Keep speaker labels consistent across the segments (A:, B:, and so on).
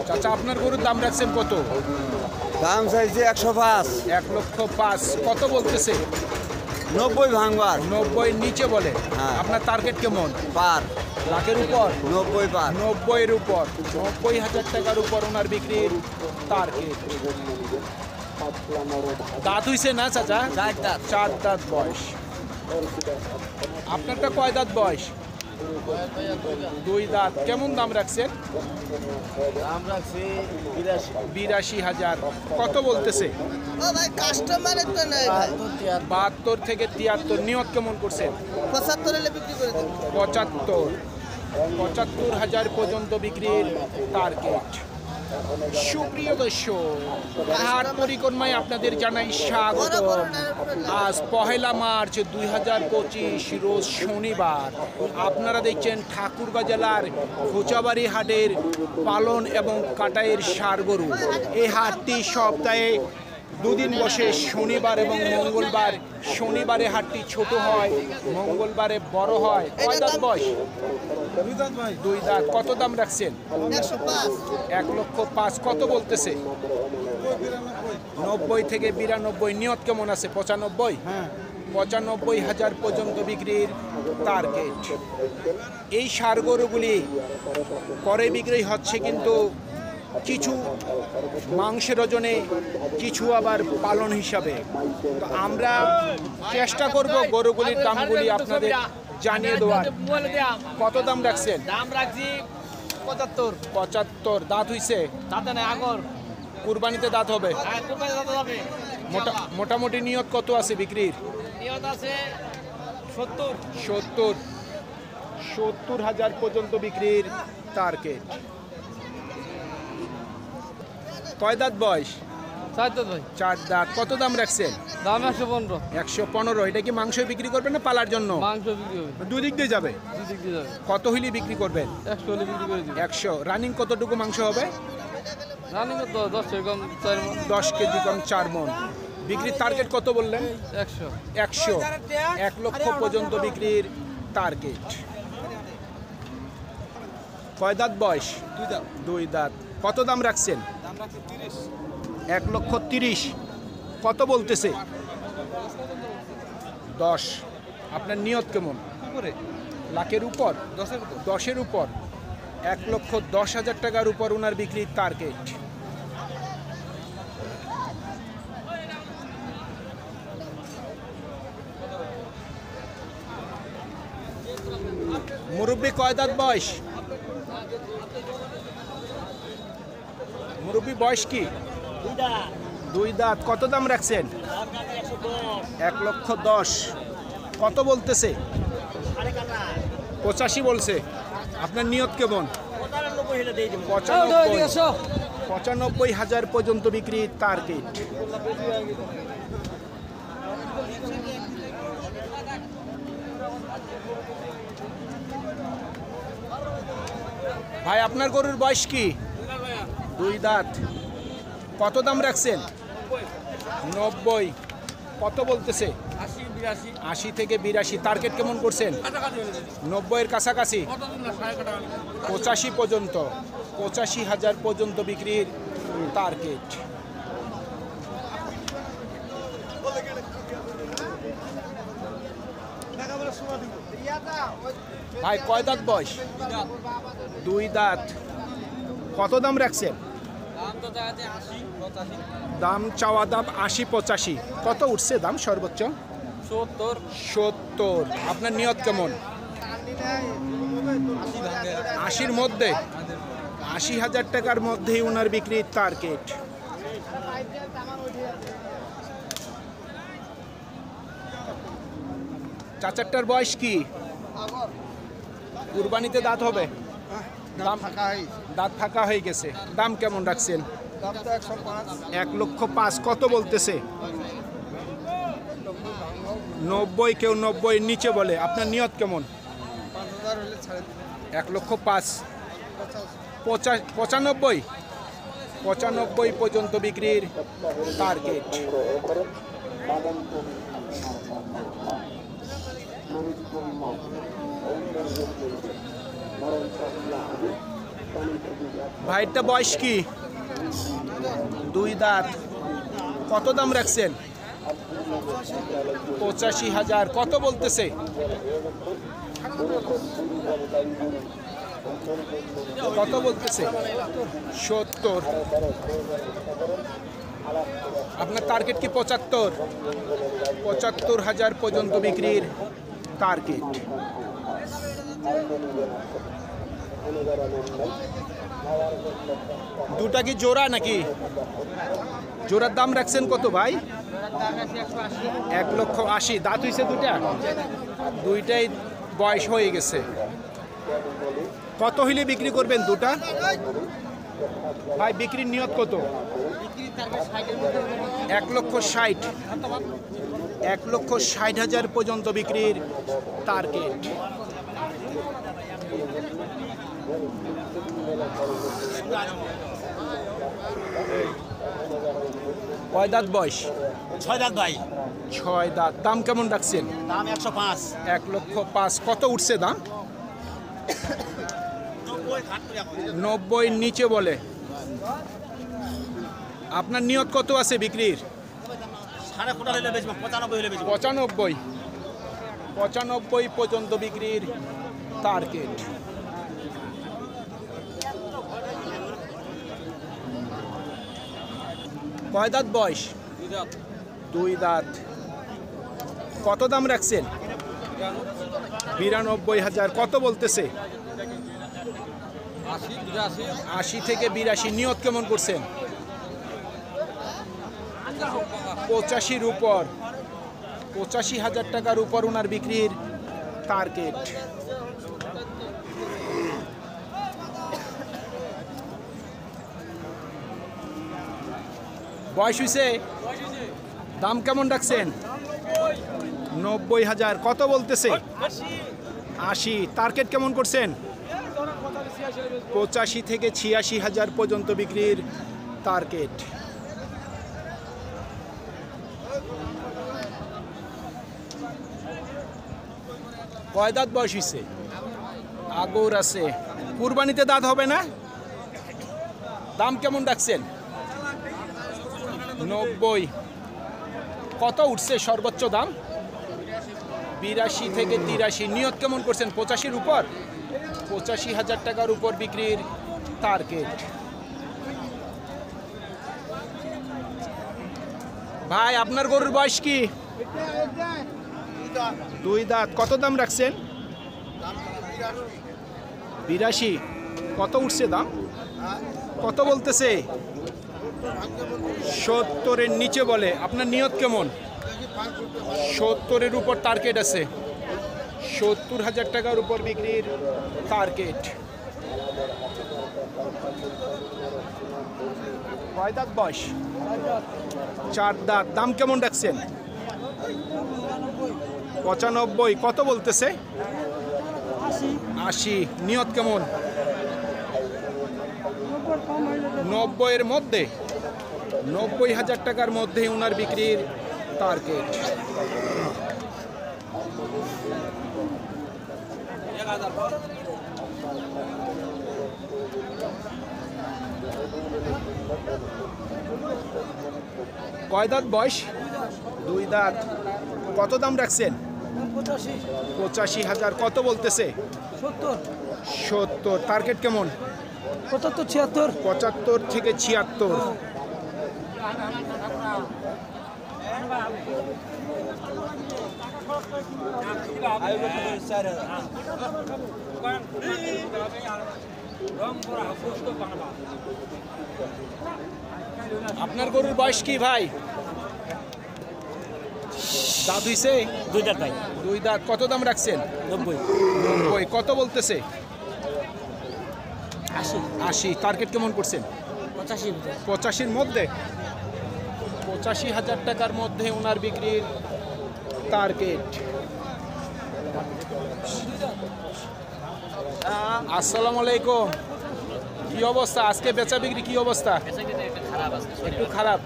A: চাচা আপনার গরুর দাম রাখছেন কত?
B: দাম চাইছে 105।
A: 1,05,000 কত বলতেছে?
B: 90 ভাঙবার।
A: 90 নিচে বলে।
B: হ্যাঁ।
A: আপনার টার্গেট কেমন?
B: পার
A: লাখের উপর?
B: 90 পার।
A: 90-এর উপর, 90,000 টাকার উপর ওনার বিক্রির টার্গেট। দাঁত হইছে না চাচা?
B: 4 দাঁত।
A: 4 দাঁত বয়স। আপনারটা কয় দাঁত বয়স? 2 দাঁত। কেমন দাম রাখছেন?
B: দাম রাখছি
A: 82,000 কত বলতেছে?
C: ও ভাই কাস্টমারের তো নাই ভাই
A: 72 থেকে 73 নিয়ত কেমন করছেন?
C: 75 এলে বিক্রি করে দেন
A: 75,000 পর্যন্ত বিক্রির টার্গেট। সুপ্রিয় দর্শক, হাট পরিক্রমায় আপনাদের জানাই স্বাগত। আজ 1 মার্চ 2025 রোজ শনিবার। আপনারা দেখছেন ঠাকুরগাঁ জেলার খোঁচাবাড়ি হাটের পালন এবং কাটাইয়ের ষাঁড় গরু। এই হাটটি সপ্তাহে দুদিন বসে, শনিবার এবং মঙ্গলবার। শনিবারে হাটটি ছোট হয়, মঙ্গলবারে বড় হয়। কয় দাঁত বয়স? 2 দাঁত। কত দাম রাখছেন?
C: 105
A: 1,05,000 কত বলতেছে? 90 থেকে 92। নিয়ত কেমন আছে? 95? 95,000 পর্যন্ত বিক্রির টার্গেট। এই ষাঁড় গরুগুলি করে বিক্রি হচ্ছে, কিন্তু কিছু মাংসের ওজনে, কিছু আবার পালন হিসাবে। তো আমরা চেষ্টা করব গরুগুলির দামগুলি আপনাদের জানিয়ে দেওয়ার। কত দাম রাখছেন?
D: দাম রাখছি 75।
A: 75। দাঁত হইছে?
D: তাতে নাই আগর
A: কুরবানিতে দাঁত হবে।
D: কুরবানি দাঁত হবে।
A: মোটামুটি নিয়ত কত আছে বিক্রির?
D: নিয়ত আছে 70।
A: 70,000 পর্যন্ত বিক্রির টার্গেট। কয় দাঁত বয়স?
D: 4 দাঁত ভাই।
A: 4 দাঁত। কত দাম রাখছেন?
D: দাম 115।
A: 115। এটা কি মাংস বিক্রি করবেন না পালার জন্য?
D: মাংস বিক্রি হবে,
A: দুদিক দিয়ে যাবে।
D: দুদিক দিয়ে যাবে।
A: কত হইলে বিক্রি করবেন?
D: 100 হলে বিক্রি করে দিবে।
A: 100। রানিং কতটুকু মাংস হবে?
D: রানিং তো 10 থেকে কম 4 মণ।
A: 10 কেজি কম 4 মণ। বিক্রির টার্গেট কত বললেন?
D: 100।
A: 100। 1 লক্ষ পর্যন্ত বিক্রির টার্গেট। কয় দাঁত বয়স? 2 দাঁত। কত দাম রাখছেন? 1,30,000 কত বলতেছে? 10। আপনার নিয়ত কেমন? লাখের উপর? 10-এর উপর। 1,10,000 টাকার উপর ওনার বিক্রির টার্গেট। মুরব্বি কয় দাঁত বয়স? মুরব্বি বয়স কি? 2 দাঁত। কত দাম রাখছেন? 1,10,000 কত বলতেছে? 85 বলছে। আপনার নিয়ত কেমন? 95,000 পর্যন্ত বিক্রির টার্গেট। ভাই আপনার গরুর বয়স কি? 2 দাঁত। কত দাম রাখছেন? 90। কত বলতেছে? 80 থেকে 82। টার্গেট কেমন করছেন? 90-এর কাছাকাছি। 85 পর্যন্ত। 85,000 পর্যন্ত বিক্রির টার্গেট। ভাই কয় দাঁত বয়স? 2 দাঁত। কত দাম রাখছেন? দাম চাওয়া দাম 80-85। কত উঠছে দাম সর্বোচ্চ? 70। আপনার নিয়ত কেমন? 80-র মধ্যে। 80,000 টাকার মধ্যেই ওনার বিক্রির টার্গেট। চাচারটার বয়স কি? কুরবানিতে দাঁত হবে? দাঁত ফাঁকা হয়ে গেছে। দাম কেমন রাখছেন? 1,05,000 কত বলতেছে? 90। কেউ 90-এর নিচে বলে। আপনার নিয়ত কেমন? 1,05,000। 95 পর্যন্ত বিক্রির টার্গেট। ভাইটা বয়স কি? 2 দাঁত। কত দাম রাখছেন? 85,000। কত বলতেছে? কত বলতেছে? 70। আপনার টার্গেট কি 75? 75,000 পর্যন্ত বিক্রির টার্গেট। দুটা কি জোড়া নাকি? জোড়ার দাম রাখছেন কত ভাই? 1,80,000। দাঁত হইছে দুটা? দুইটাই বয়স হয়ে গেছে। কত হইলে বিক্রি করবেন দুটা? ভাই বিক্রির নিয়ত কত? 1,60,000। 1,60,000 পর্যন্ত বিক্রির টার্গেট। কয় দাঁত বয়স?
E: 6 দাঁত ভাই।
A: 6 দাঁত। দাম কেমন রাখছেন?
E: দাম 105।
A: 1,05,000। কত উঠছে দাম? 90 নিচে বলে। আপনার নিয়ত কত আছে বিক্রির?
E: 4.5 হলে বেচবো, 95 হলে বেচবো।
A: 95 পর্যন্ত বিক্রির টার্গেট। কয় দাঁত বয়স? 2 দাঁত। কত দাম রাখছেন? 92,000। কত বলতেছে? 80 থেকে 82। নিয়ত কেমন করছেন? 85-র উপর। 85,000 টাকার উপর ওনার বিক্রির টার্গেট। বয়স হইছে? দাম কেমন রাখছেন? 90,000। কত বলতেছে? 80। টার্গেট কেমন করছেন? 85 থেকে 86,000 পর্যন্ত বিক্রির টার্গেট। কয় দাঁত বয়স হইছে? আগর আছে। কুরবানিতে দাঁত হবে না? দাম কেমন রাখছেন? 90। কত উঠছে সর্বোচ্চ দাম? 82 থেকে 83। নিয়ত কেমন করছেন? 85-র উপর। 85,000 টাকার উপর বিক্রির টার্গেট। ভাই আপনার গরুর বয়স কি? 2 দাঁত। কত দাম রাখছেন? 82। কত উঠছে দাম? কত বলতেছে? 70-এর নিচে বলে। আপনার নিয়ত কেমন? 70-এর উপর টার্গেট আছে। 70,000 টাকার উপর বিক্রির টার্গেট। কয় দাঁত বয়স? 4 দাঁত। দাম কেমন রাখছেন? 95। কত বলতেছে? 80। নিয়ত কেমন? 90-এর মধ্যে। 90,000 টাকার মধ্যে ওনার বিক্রির টার্গেট। কয় দাঁত বয়স? 2 দাঁত। কত দাম রাখছেন? 85,000। কত বলতেছে? 70। টার্গেট কেমন? 75 থেকে 76। আপনার গরুর বয়স কি ভাই? দাঁত হইছে?
E: 2 দাঁত ভাই।
A: 2 দাঁত। কত দাম রাখছেন? 90। কত বলতেছে? 80। টার্গেট কেমন করছেন? 85-র মধ্যে। 85,000 টাকার মধ্যে ওনার বিক্রির টার্গেট। আসসালামু আলাইকুম। কি অবস্থা আজকে? বেচা বিক্রি কি অবস্থা? একটু খারাপ।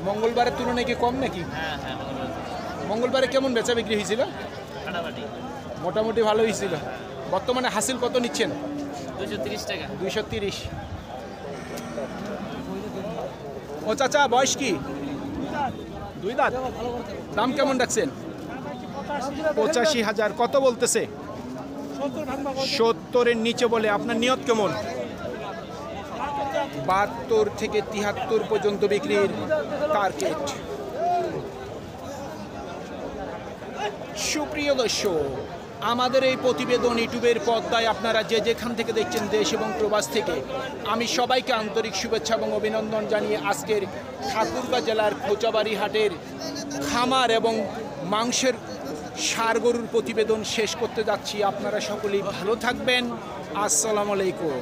A: মঙ্গলবারের তুলনায় কি কম নাকি? মঙ্গলবারে কেমন বেচা বিক্রি হয়েছিল? মোটামুটি ভালো হয়েছিল। বর্তমানে হাসিল কত নিচ্ছেন?
D: 230 টাকা
A: 230। ও চাচা বয়স কি? 2 দাঁত। দাম কেমন রাখছেন? 85,000। কত বলতেছে? 70-এর নিচে বলে। আপনার নিয়ত কেমন? 72 থেকে 73 পর্যন্ত বিক্রির টার্গেট। সুপ্রিয় দর্শক, আমাদের এই প্রতিবেদন ইউটিউবের পর্দায় আপনারা যে যেখান থেকে দেখছেন, দেশ এবং প্রবাস থেকে, আমি সবাইকে আন্তরিক শুভেচ্ছা এবং অভিনন্দন জানিয়ে আজকের ঠাকুরগাঁ জেলার খোঁচাবাড়ি হাটের খামার এবং মাংসের ষাঁড় গরুর প্রতিবেদন শেষ করতে যাচ্ছি। আপনারা সকলেই ভালো থাকবেন। আসসালামু আলাইকুম।